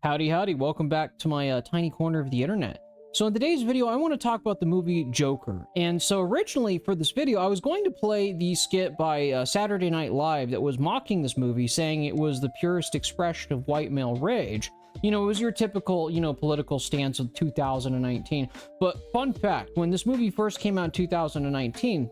Howdy, howdy. Welcome back to my tiny corner of the internet. So in today's video, I want to talk about the movie Joker. And so originally for this video, I was going to play the skit by Saturday Night Live that was mocking this movie, saying it was the purest expression of white male rage. You know, it was your typical, political stance of 2019. But fun fact, when this movie first came out in 2019,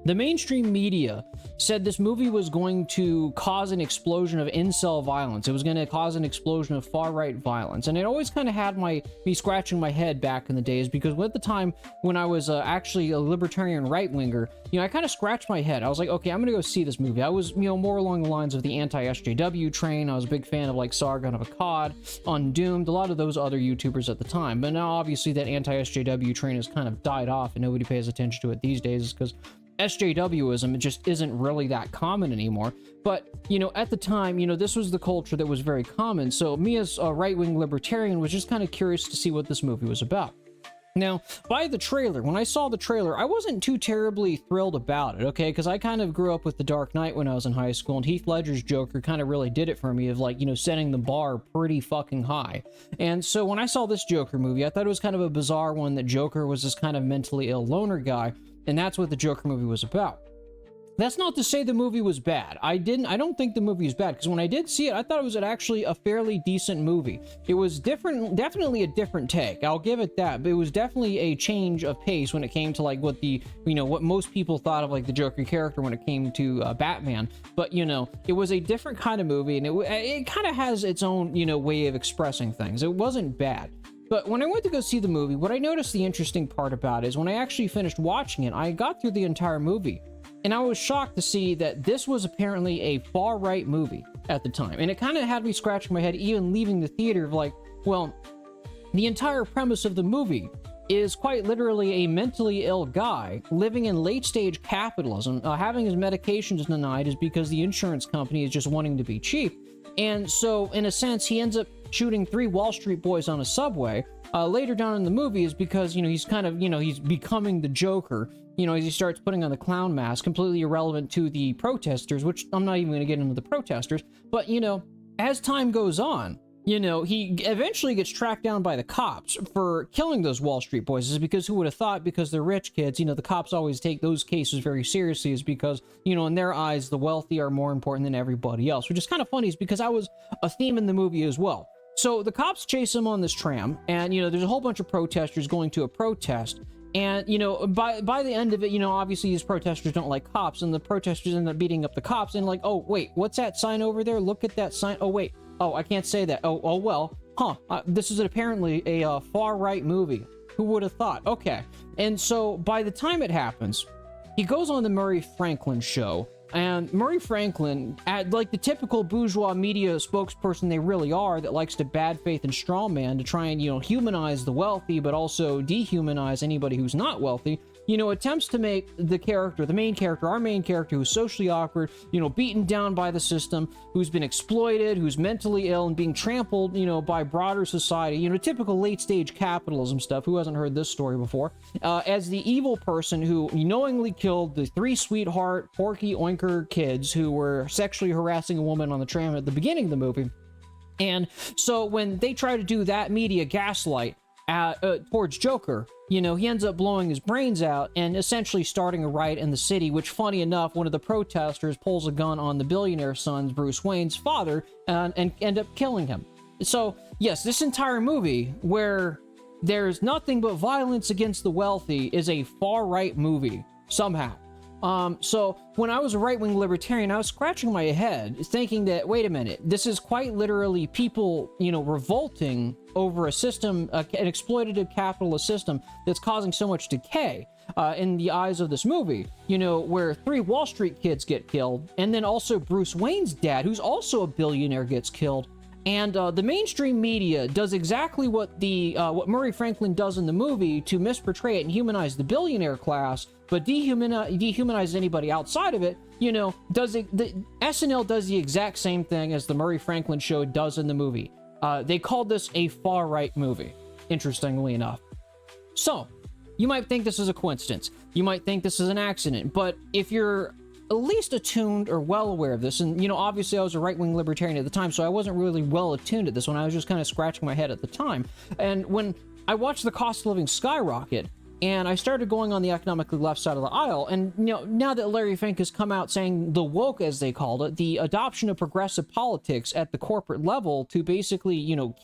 the mainstream media said this movie was going to cause an explosion of incel violence. It was going to cause an explosion of far-right violence. And it always kind of had me scratching my head back in the days, because at the time when I was actually a libertarian right-winger, I kind of scratched my head. I was like, okay, I'm going to go see this movie. I was, more along the lines of the anti-SJW train. I was a big fan of like Sargon of Akkad, Undoomed, a lot of those other YouTubers at the time. But now obviously that anti-SJW train has kind of died off and nobody pays attention to it these days, because SJWism just isn't really that common anymore. But, at the time, this was the culture that was very common. So me as a right-wing libertarian was just kind of curious to see what this movie was about. Now, by the trailer, when I saw the trailer, I wasn't too terribly thrilled about it, okay? Because I kind of grew up with The Dark Knight when I was in high school, and Heath Ledger's Joker kind of really did it for me, of like, setting the bar pretty fucking high. And so when I saw this Joker movie, I thought it was kind of a bizarre one that Joker was this kind of mentally ill loner guy, and that's what the Joker movie was about. That's not to say the movie was bad. I don't think the movie is bad, because when I did see it, I thought it was actually a fairly decent movie. It was different, definitely a different take. I'll give it that, but it was definitely a change of pace when it came to like what the, what most people thought of like the Joker character when it came to Batman. But, it was a different kind of movie, and it kind of has its own, way of expressing things. It wasn't bad. But when I went to go see the movie, what I noticed the interesting part about is when I actually finished watching it, I got through the entire movie, and I was shocked to see that this was apparently a far-right movie at the time. And it kind of had me scratching my head even leaving the theater of like, well, the entire premise of the movie is quite literally a mentally ill guy living in late-stage capitalism, having his medications denied is because the insurance company is just wanting to be cheap. And so, in a sense, he ends up shooting 3 Wall Street boys on a subway. Later down in the movie is because, he's kind of, he's becoming the Joker, as he starts putting on the clown mask, completely irrelevant to the protesters, which I'm not even going to get into the protesters. But, as time goes on, he eventually gets tracked down by the cops for killing those Wall Street boys. Is because who would have thought, because they're rich kids, the cops always take those cases very seriously, is because, in their eyes, the wealthy are more important than everybody else, which is kind of funny, is because that was a theme in the movie as well. So the cops chase him on this tram, and, there's a whole bunch of protesters going to a protest. And, by the end of it, obviously these protesters don't like cops, and the protesters end up beating up the cops, and like, oh, wait, what's that sign over there? Look at that sign. Oh, wait. Oh, I can't say that. Oh, well. Huh. This is apparently a far-right movie. Who would have thought? Okay. And so by the time it happens, he goes on the Murray Franklin show. And Murray Franklin, like the typical bourgeois media spokesperson they really are, that likes to bad faith and strawman to try and, humanize the wealthy, but also dehumanize anybody who's not wealthy, attempts to make the character, the main character, our main character, who's socially awkward, beaten down by the system, who's been exploited, who's mentally ill, and being trampled, by broader society, typical late-stage capitalism stuff. Who hasn't heard this story before? As the evil person who knowingly killed the 3 sweetheart, Porky Oinker kids who were sexually harassing a woman on the tram at the beginning of the movie. And so when they try to do that media gaslight towards Joker, he ends up blowing his brains out and essentially starting a riot in the city, which, funny enough, one of the protesters pulls a gun on the billionaire son's, Bruce Wayne's father, and end up killing him. So, yes, this entire movie, where there's nothing but violence against the wealthy, is a far-right movie, somehow. So when I was a right-wing libertarian, I was scratching my head thinking that, wait a minute, this is quite literally people, revolting over a system, an exploitative capitalist system that's causing so much decay, in the eyes of this movie, where 3 Wall Street kids get killed, and then also Bruce Wayne's dad, who's also a billionaire, gets killed. And the mainstream media does exactly what what Murray Franklin does in the movie to misportray it and humanize the billionaire class, but dehumanize anybody outside of it. The SNL does the exact same thing as the Murray Franklin show does in the movie. They called this a far-right movie, interestingly enough. So, you might think this is a coincidence. You might think this is an accident, but if you're at least attuned or well aware of this. And, you know, obviously I was a right-wing libertarian at the time, so I wasn't really well attuned to this one. I was just kind of scratching my head at the time. And when I watched the cost of living skyrocket, and I started going on the economically left side of the aisle, and, you know, now that Larry Fink has come out saying the woke, as they called it, the adoption of progressive politics at the corporate level to basically, you know,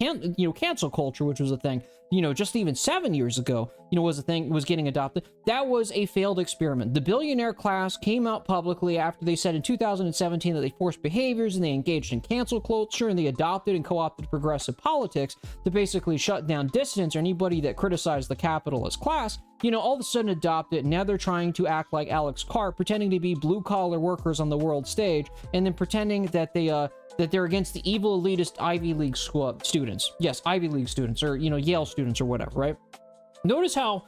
cancel culture, which was a thing, you know, just even 7 years ago, you know, was a thing, was getting adopted. That was a failed experiment. The billionaire class came out publicly after they said in 2017 that they forced behaviors and they engaged in cancel culture and they adopted and co-opted progressive politics to basically shut down dissidents or anybody that criticized the capitalist class. You know, all of a sudden adopt it. Now they're trying to act like Alex Karp, pretending to be blue-collar workers on the world stage, and then pretending that they're against the evil elitist Ivy League school students. Yes, Ivy League students, or, you know, Yale students or whatever, right? Notice how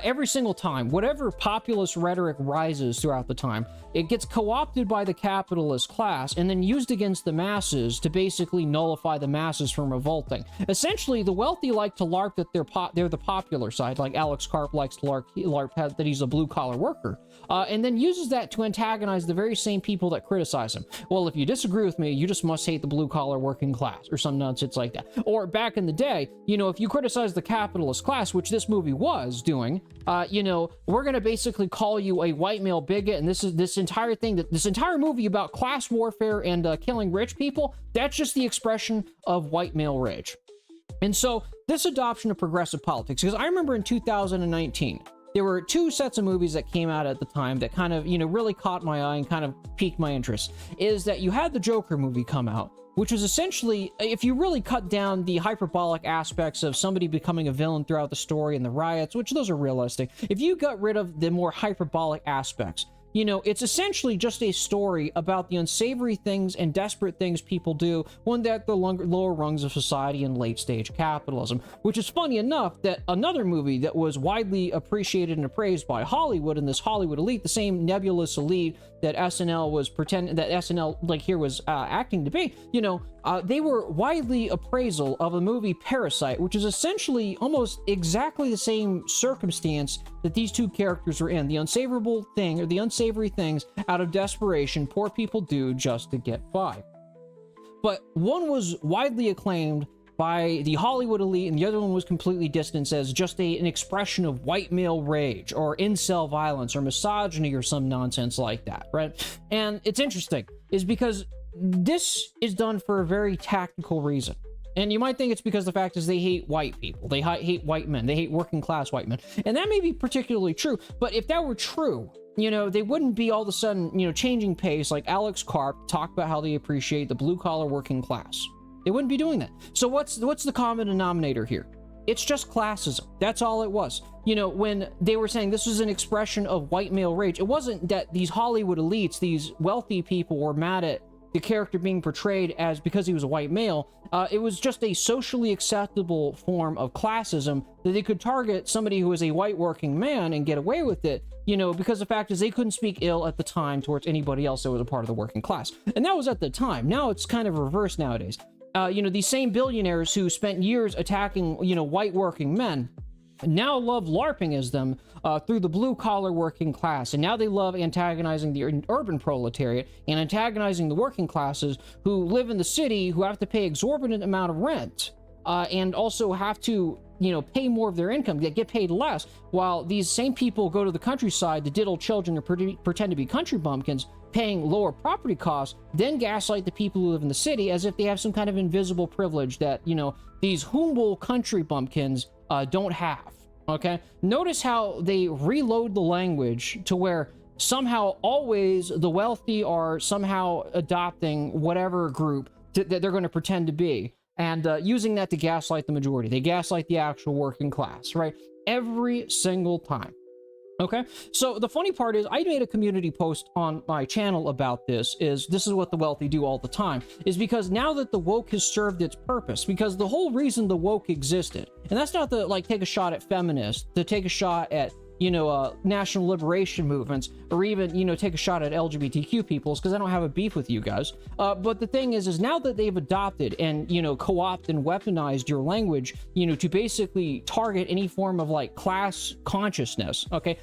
every single time, whatever populist rhetoric rises throughout the time, it gets co-opted by the capitalist class and then used against the masses to basically nullify the masses from revolting. Essentially, the wealthy like to LARP that they're the popular side, like Alex Karp likes to LARP that he's a blue-collar worker, and then uses that to antagonize the very same people that criticize him. Well, if you disagree with me, you just must hate the blue-collar working class, or some nonsense like that. Or back in the day, you know, if you criticize the capitalist class, which this movie was doing, you know, we're gonna basically call you a white male bigot, and this entire movie about class warfare and killing rich people, that's just the expression of white male rage. And so this adoption of progressive politics, because I remember in 2019 there were two sets of movies that came out at the time that kind of, you know, really caught my eye and kind of piqued my interest. Is that you had the Joker movie come out, which was essentially, if you really cut down the hyperbolic aspects of somebody becoming a villain throughout the story and the riots, which those are realistic, if you got rid of the more hyperbolic aspects, you know, it's essentially just a story about the unsavory things and desperate things people do when they're at the lower rungs of society and late-stage capitalism. Which is funny enough that another movie that was widely appreciated and appraised by Hollywood and this Hollywood elite, the same nebulous elite that SNL was pretending, that SNL, like here, was acting to be, you know, they were widely appraisal of a movie Parasite, which is essentially almost exactly the same circumstance that these two characters were in. The unsavory thing, or the unsavory things out of desperation poor people do just to get by. But one was widely acclaimed by the Hollywood elite, and the other one was completely distanced as just an expression of white male rage, or incel violence, or misogyny, or some nonsense like that, right? And it's interesting, is because this is done for a very tactical reason. And you might think it's because the fact is they hate white people. They hate white men. They hate working class white men. And that may be particularly true. But if that were true, you know, they wouldn't be all of a sudden, you know, changing pace like Alex Karp talk about how they appreciate the blue collar working class. They wouldn't be doing that. So what's the common denominator here? It's just classism. That's all it was. You know, when they were saying this was an expression of white male rage, it wasn't that these Hollywood elites, these wealthy people, were mad at the character being portrayed as because he was a white male. It was just a socially acceptable form of classism that they could target somebody who is a white working man and get away with it, you know, because the fact is they couldn't speak ill at the time towards anybody else that was a part of the working class. And that was at the time. Now it's kind of reversed nowadays. You know, these same billionaires who spent years attacking, you know, white working men now love LARPing as them through the blue-collar working class. And now they love antagonizing the urban proletariat and antagonizing the working classes who live in the city, who have to pay exorbitant amount of rent and also have to, you know, pay more of their income, get paid less, while these same people go to the countryside to diddle children or pretend to be country bumpkins, paying lower property costs, then gaslight the people who live in the city as if they have some kind of invisible privilege that, you know, these humble country bumpkins don't have. Okay, notice how they reload the language to where somehow always the wealthy are somehow adopting whatever group that they're going to pretend to be, and using that to gaslight the majority. They gaslight the actual working class, right? Every single time. Okay, so the funny part is I made a community post on my channel about this is what the wealthy do all the time, is because now that the woke has served its purpose, because the whole reason the woke existed, and that's not to like take a shot at feminists, to take a shot at, national liberation movements, or even, take a shot at LGBTQ peoples, because I don't have a beef with you guys. But the thing is now that they've adopted and, co-opted and weaponized your language, to basically target any form of like class consciousness, okay?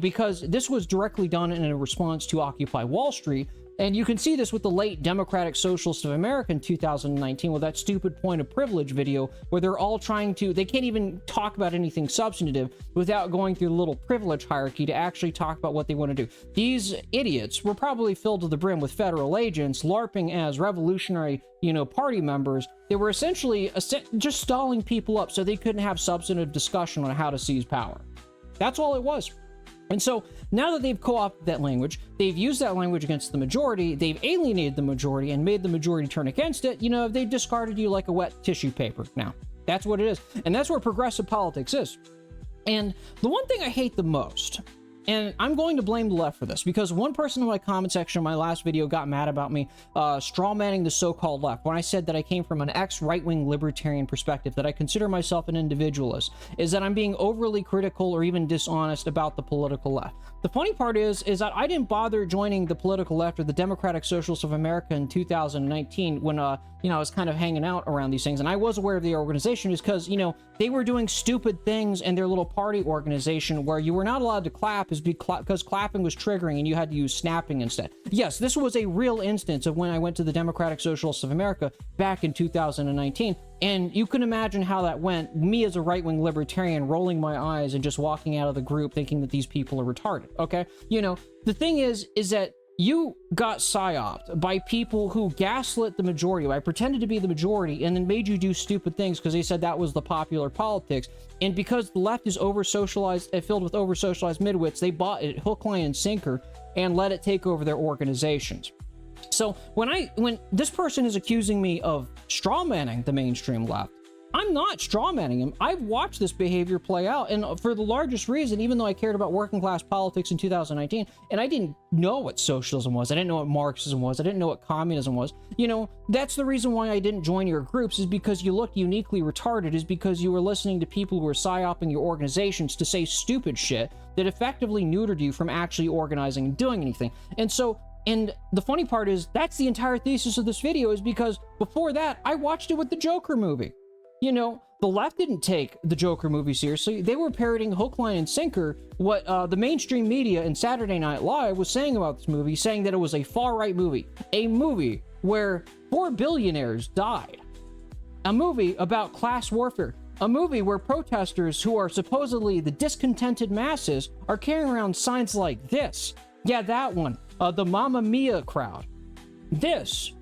Because this was directly done in a response to Occupy Wall Street. And you can see this with the late Democratic Socialists of America in 2019 with that stupid point of privilege video where they're all they can't even talk about anything substantive without going through the little privilege hierarchy to actually talk about what they want to do. These idiots were probably filled to the brim with federal agents LARPing as revolutionary, party members. They were essentially just stalling people up so they couldn't have substantive discussion on how to seize power. That's all it was. And so now that they've co-opted that language, they've used that language against the majority, they've alienated the majority and made the majority turn against it, they've discarded you like a wet tissue paper now. That's what it is. And that's where progressive politics is. And the one thing I hate the most, and I'm going to blame the left for this, because one person in my comment section in my last video got mad about me strawmanning the so-called left when I said that I came from an ex-right-wing libertarian perspective, that I consider myself an individualist, is that I'm being overly critical or even dishonest about the political left. The funny part is that I didn't bother joining the political left or the Democratic Socialists of America in 2019 when, I was kind of hanging out around these things, and I was aware of the organization is because, they were doing stupid things in their little party organization where you were not allowed to clap because clapping was triggering and you had to use snapping instead. Yes, this was a real instance of when I went to the Democratic Socialists of America back in 2019, and you can imagine how that went. Me as a right-wing libertarian rolling my eyes and just walking out of the group thinking that these people are retarded, okay? The thing is that you got psyoped by people who gaslit the majority, by pretended to be the majority, and then made you do stupid things because they said that was the popular politics. And because the left is over-socialized, filled with over-socialized midwits, they bought it hook, line, and sinker and let it take over their organizations. So when this person is accusing me of strawmanning the mainstream left, I'm not strawmanning him. I've watched this behavior play out, and for the largest reason, even though I cared about working class politics in 2019, and I didn't know what socialism was, I didn't know what Marxism was, I didn't know what communism was, that's the reason why I didn't join your groups, is because you looked uniquely retarded, is because you were listening to people who were psyoping your organizations to say stupid shit that effectively neutered you from actually organizing and doing anything. And the funny part is, that's the entire thesis of this video, is because before that, I watched it with the Joker movie. The left didn't take the Joker movie seriously. They were parroting hook, line, and sinker what the mainstream media and Saturday Night Live was saying about this movie, saying that it was a far-right movie. A movie where 4 billionaires died. A movie about class warfare. A movie where protesters who are supposedly the discontented masses are carrying around signs like this. Yeah, that one. The Mamma Mia crowd. This,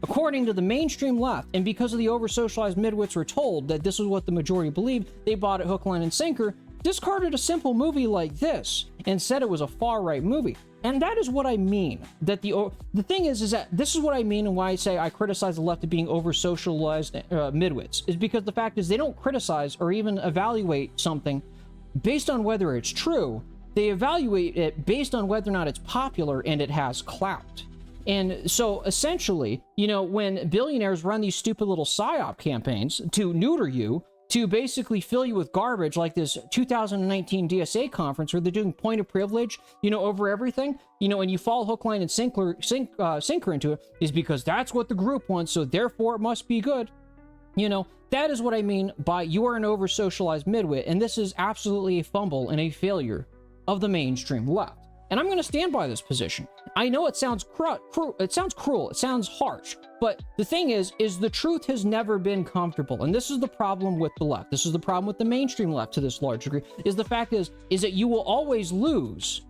according to the mainstream left, and because of the over-socialized midwits were told that this is what the majority believed, they bought it hook, line, and sinker, discarded a simple movie like this and said it was a far-right movie. And that is what I mean. That the thing is that this is what I mean, and why I say I criticize the left of being over-socialized midwits, is because the fact is they don't criticize or even evaluate something based on whether it's true. They evaluate it based on whether or not it's popular and it has clout. And so essentially, when billionaires run these stupid little PSYOP campaigns to neuter you, to basically fill you with garbage like this 2019 DSA conference where they're doing point of privilege, over everything, and you fall hook, line, and sinker into it, is because that's what the group wants, so therefore it must be good. That is what I mean by you are an over-socialized midwit, and this is absolutely a fumble and a failure of the mainstream left. And I'm going to stand by this position. I know it sounds cruel, it sounds harsh, but the thing is the truth has never been comfortable. And this is the problem with the left. This is the problem with the mainstream left to this large degree, is the fact is that you will always lose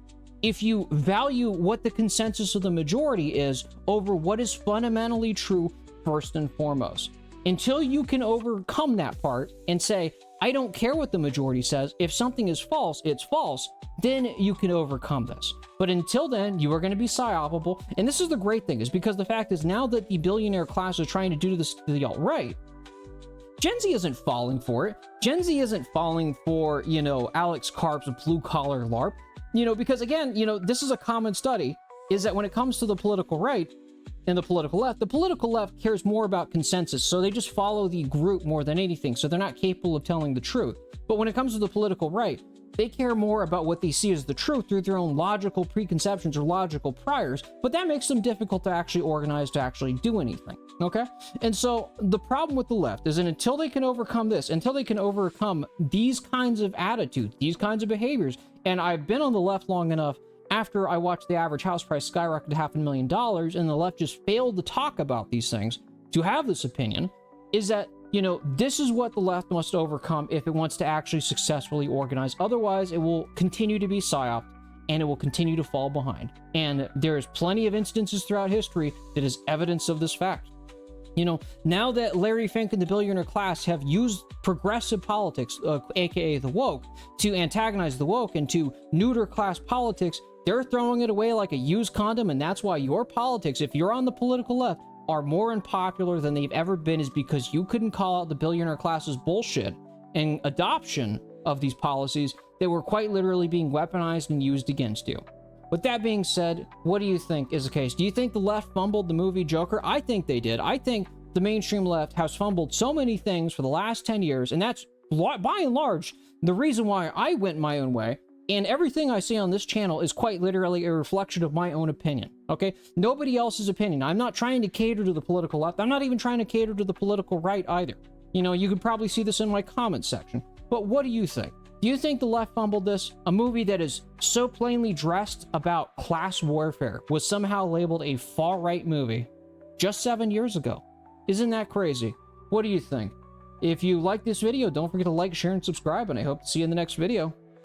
if you value what the consensus of the majority is over what is fundamentally true first and foremost. Until you can overcome that part and say, I don't care what the majority says. If something is false, it's false. Then you can overcome this. But until then, you are going to be psyopable. And this is the great thing, is because the fact is now that the billionaire class is trying to do this to the alt-right, Gen Z isn't falling for it. Gen Z isn't falling for, Alex Karp's blue-collar LARP. Because again, this is a common study, is that when it comes to the political right and the political left cares more about consensus. So they just follow the group more than anything. So they're not capable of telling the truth. But when it comes to the political right, They care more about what they see as the truth through their own logical preconceptions or logical priors, but that makes them difficult to actually organize to actually do anything, okay? And so the problem with the left is that until they can overcome this, until they can overcome these kinds of attitudes, these kinds of behaviors, and I've been on the left long enough after I watched the average house price skyrocket to $500,000 and the left just failed to talk about these things, to have this opinion, is that, you know, this is what the left must overcome if it wants to actually successfully organize. Otherwise, it will continue to be psyoped and it will continue to fall behind. And there is plenty of instances throughout history that is evidence of this fact. You know, now that Larry Fink and the billionaire class have used progressive politics, aka the woke, to antagonize the woke and to neuter class politics, they're throwing it away like a used condom, and that's why your politics, if you're on the political left, are more unpopular than they've ever been, is because you couldn't call out the billionaire class's bullshit and adoption of these policies that were quite literally being weaponized and used against you. With that being said, what do you think is the case? Do you think the left fumbled the movie Joker? I think they did. I think the mainstream left has fumbled so many things for the last 10 years, and that's, by and large, the reason why I went my own way. And everything I say on this channel is quite literally a reflection of my own opinion, okay? Nobody else's opinion. I'm not trying to cater to the political left. I'm not even trying to cater to the political right either. You know, you could probably see this in my comments section. But what do you think? Do you think the left fumbled this? A movie that is so plainly dressed about class warfare was somehow labeled a far-right movie just 7 years ago. Isn't that crazy? What do you think? If you like this video, don't forget to like, share, and subscribe, and I hope to see you in the next video.